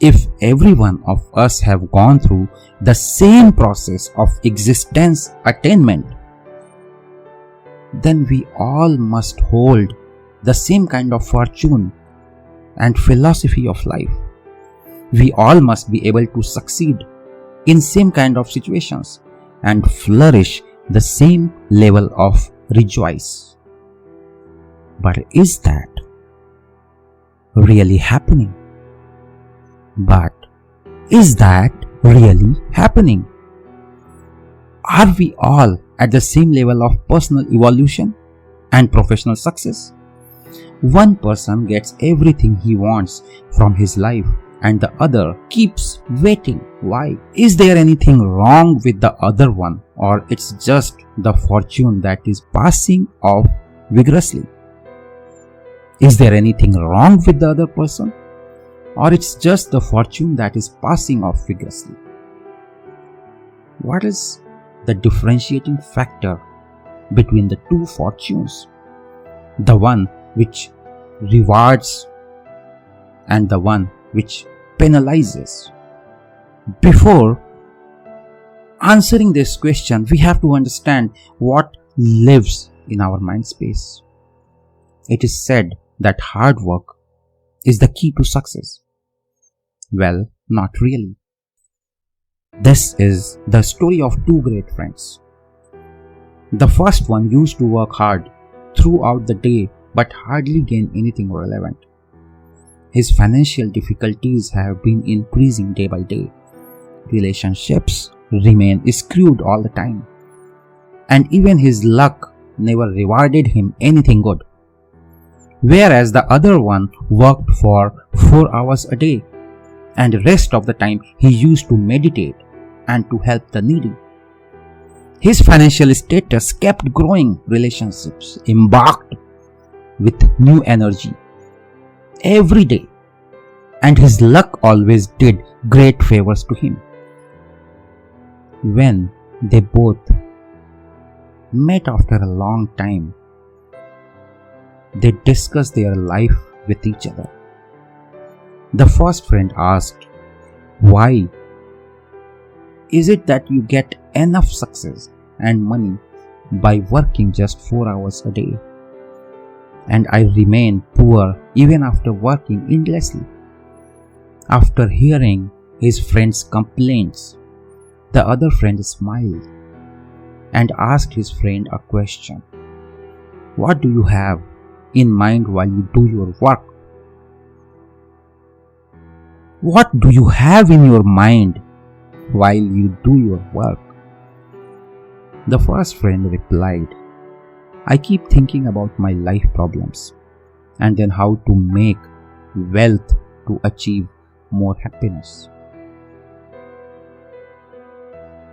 If every one of us have gone through the same process of existence attainment, then we all must hold the same kind of fortune and philosophy of life. We all must be able to succeed in same kind of situations and flourish the same level of rejoice. But is that really happening? But is that really happening? Are we all at the same level of personal evolution and professional success? One person gets everything he wants from his life and the other keeps waiting. Why? Is there anything wrong with the other one, or it's just the fortune that is passing off vigorously? Is there anything wrong with the other person, or it's just the fortune that is passing off vigorously? What is the differentiating factor between the two fortunes? The one which rewards and the one which penalizes. Before answering this question, we have to understand what lives in our mind space. It is said that hard work is the key to success. Well, not really. This is the story of two great friends. The first one used to work hard throughout the day but hardly gain anything relevant. His financial difficulties have been increasing day by day. Relationships remain screwed all the time. And even his luck never rewarded him anything good. Whereas the other one worked for 4 hours a day, and the rest of the time he used to meditate and to help the needy. His financial status kept growing, relationships embarked with new energy every day, and his luck always did great favors to him. When they both met after a long time, they discussed their life with each other. The first friend asked, "Why is it that you get enough success and money by working just 4 hours a day, and I remain poor even after working endlessly?" After hearing his friend's complaints, the other friend smiled and asked his friend a question. "What do you have in mind while you do your work? What do you have in your mind while you do your work?" The first friend replied, "I keep thinking about my life problems and then how to make wealth to achieve more happiness."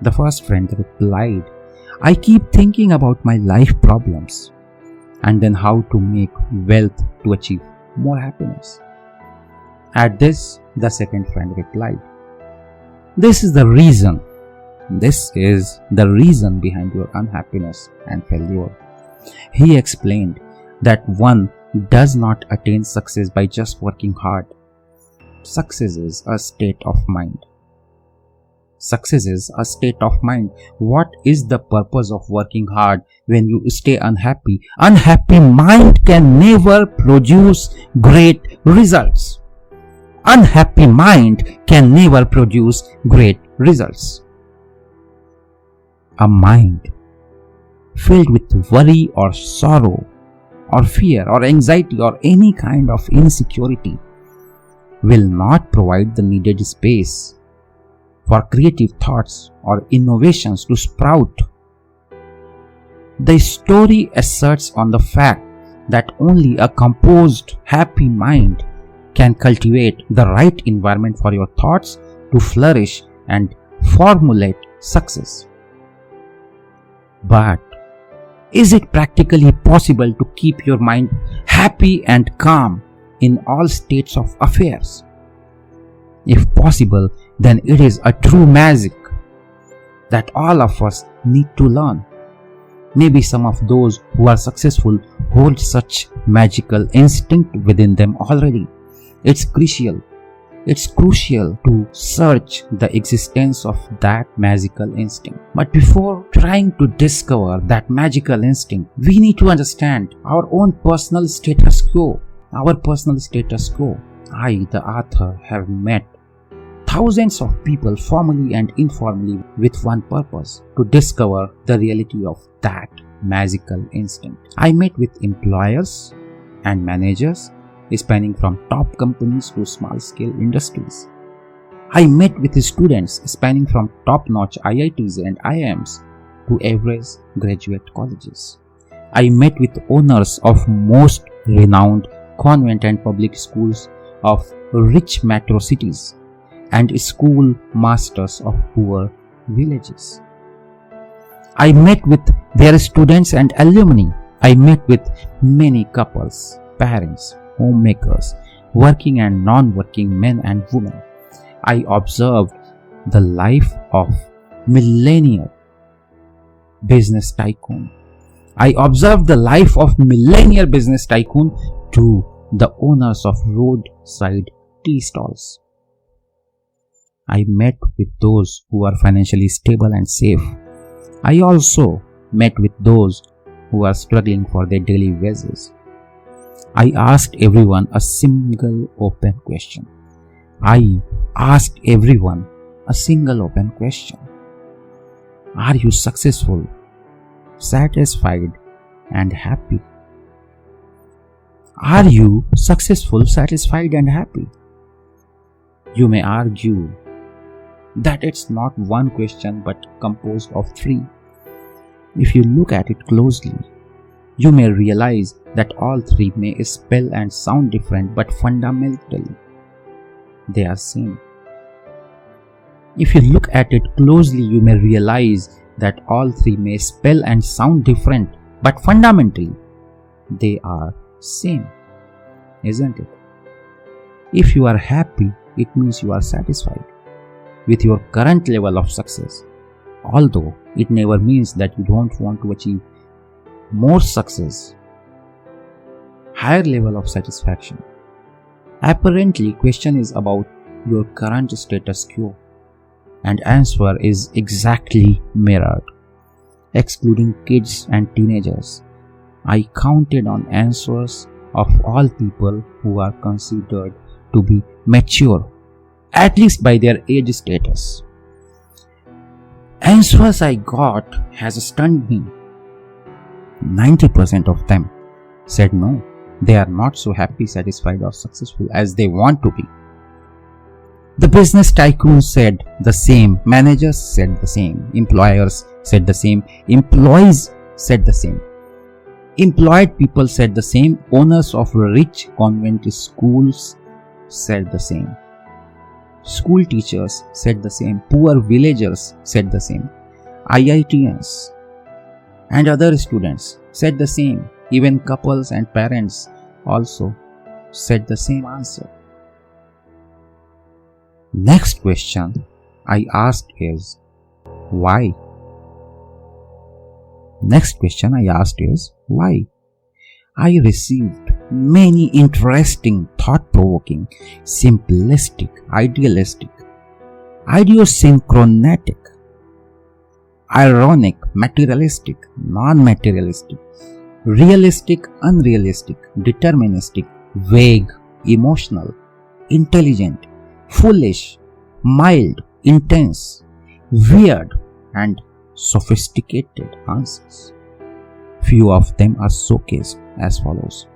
The first friend replied, "I keep thinking about my life problems and then how to make wealth to achieve more happiness." At this, the second friend replied, This is the reason behind your unhappiness and failure." He explained that one does not attain success by just working hard. Success is a state of mind. Success is a state of mind. What is the purpose of working hard when you stay unhappy? Unhappy mind can never produce great results. Unhappy mind can never produce great results. A mind filled with worry or sorrow or fear or anxiety or any kind of insecurity will not provide the needed space for creative thoughts or innovations to sprout. The story asserts on the fact that only a composed, happy mind can cultivate the right environment for your thoughts to flourish and formulate success. But is it practically possible to keep your mind happy and calm in all states of affairs? If possible, then it is a true magic that all of us need to learn. Maybe some of those who are successful hold such magical instinct within them already. It's crucial it's crucial to search the existence of that magical instinct. But before trying to discover that magical instinct, we need to understand our own personal status quo. Our personal status quo. I, the author, have met thousands of people formally and informally with one purpose: to discover the reality of that magical instinct. I met with employers and managers spanning from top companies to small-scale industries. I met with students spanning from top-notch IITs and IIMs to average graduate colleges. I met with owners of most renowned convent and public schools of rich metro cities and school masters of poor villages. I met with their students and alumni. I met with many couples, parents, homemakers, working and non-working men and women. I observed the life of millennial business tycoon. I observed the life of millennial business tycoon to the owners of roadside tea stalls. I met with those who are financially stable and safe. I also met with those who are struggling for their daily wages. I asked everyone a single open question. I asked everyone a single open question. Are you successful, satisfied, and happy? Are you successful, satisfied, and happy? You may argue that it's not one question but composed of three. If you look at it closely, you may realize that all three may spell and sound different, but fundamentally they are same. If you look at it closely, you may realize that all three may spell and sound different, but fundamentally they are same, isn't it? If you are happy, it means you are satisfied with your current level of success, although it never means that you don't want to achieve more success, higher level of satisfaction. Apparently, question is about your current status quo, and answer is exactly mirrored. Excluding kids and teenagers, I counted on answers of all people who are considered to be mature, at least by their age status. Answers I got has stunned me. 90% of them said no, they are not so happy, satisfied, or successful as they want to be. The business tycoons said the same, managers said the same, employers said the same, employees said the same, employed people said the same, owners of rich convent schools said the same, school teachers said the same, poor villagers said the same, IITians and other students said the same, even couples and parents also said the same answer. Next question I asked is why? Next question I asked is why? I received many interesting, thought-provoking, simplistic, idealistic, idiosyncratic, ironic, materialistic, non-materialistic, realistic, unrealistic, deterministic, vague, emotional, intelligent, foolish, mild, intense, weird, and sophisticated answers. Few of them are showcased as follows.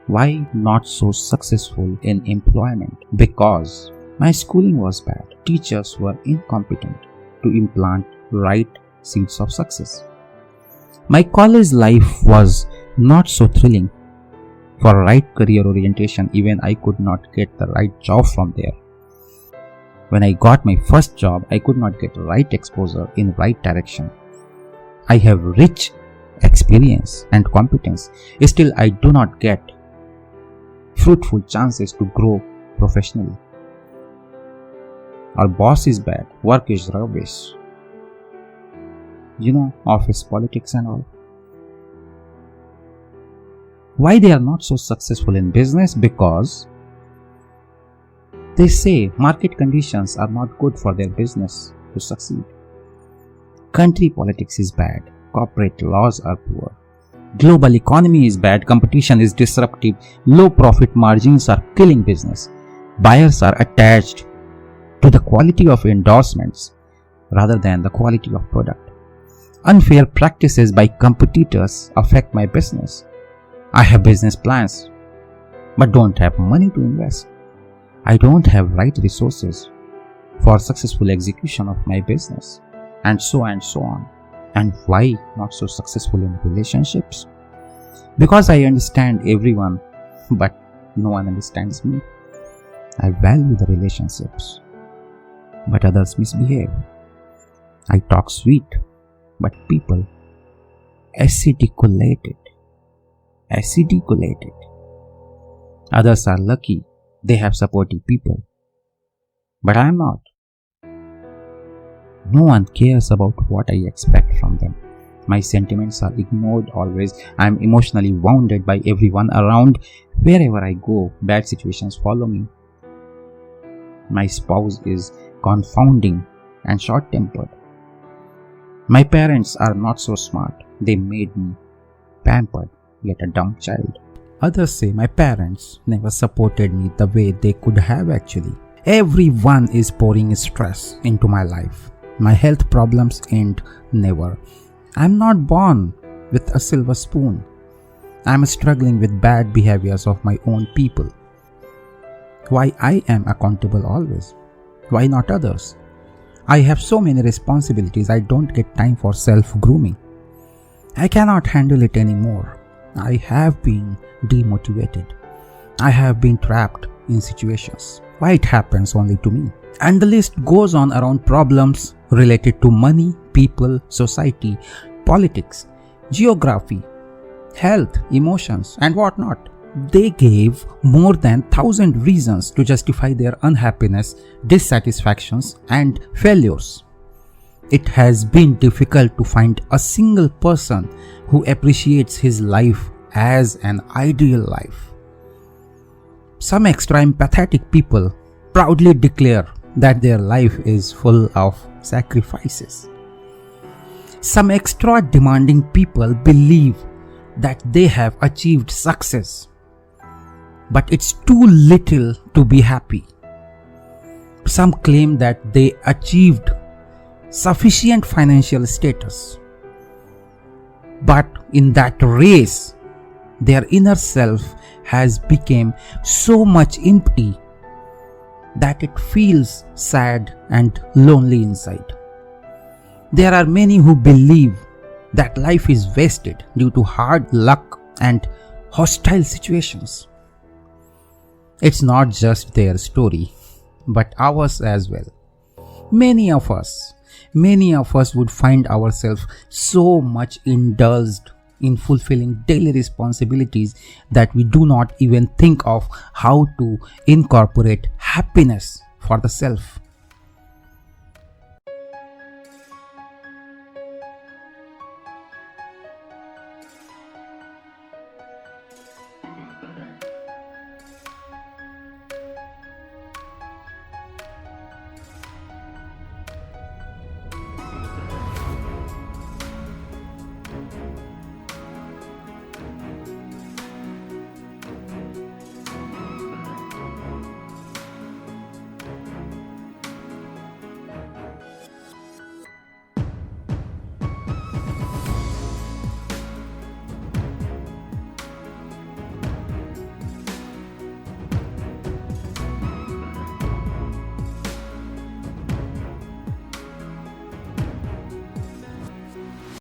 Why not so successful in employment? Because my schooling was bad. Teachers were incompetent to implant right seeds of success. My college life was not so thrilling. For right career orientation, even I could not get the right job from there. When I got my first job, I could not get right exposure in right direction. I have rich experience and competence. Still, I do not get fruitful chances to grow professionally. Our boss is bad, work is rubbish. Office politics and all. Why they are not so successful in business? Because They say market conditions are not good for their business to succeed. Country politics is bad, corporate laws are poor. Global economy is bad, competition is disruptive, low profit margins are killing business. Buyers are attached to the quality of endorsements rather than the quality of product. Unfair practices by competitors affect my business. I have business plans but don't have money to invest. I don't have right resources for successful execution of my business, and so on. And why not so successful in relationships? Because I understand everyone, but no one understands me. I value the relationships, but others misbehave. I talk sweet, but people acidiculate it. Others are lucky, they have supportive people, but I am not. No one cares about what I expect from them. My sentiments are ignored always. I am emotionally wounded by everyone around. Wherever I go, bad situations follow me. My spouse is confounding and short-tempered. My parents are not so smart. They made me pampered, yet a dumb child. Others say my parents never supported me the way they could have actually. Everyone is pouring stress into my life. My health problems end never. I'm not born with a silver spoon. I'm struggling with bad behaviors of my own people. Why I am accountable always? Why not others? I have so many responsibilities, I don't get time for self-grooming. I cannot handle it anymore. I have been demotivated. I have been trapped in situations. Why it happens only to me? And the list goes on around problems related to money, people, society, politics, geography, health, emotions, and whatnot. They gave more than 1,000 reasons to justify their unhappiness, dissatisfactions, and failures. It has been difficult to find a single person who appreciates his life as an ideal life. Some extra empathetic people proudly declare that their life is full of sacrifices. Some extra demanding people believe that they have achieved success, but it's too little to be happy. Some claim that they achieved sufficient financial status, but in that race, their inner self has become so much empty that it feels sad and lonely inside. There are many who believe that life is wasted due to hard luck and hostile situations. It's not just their story, but ours as well. Many of us would find ourselves so much indulged in fulfilling daily responsibilities that we do not even think of how to incorporate happiness for the self.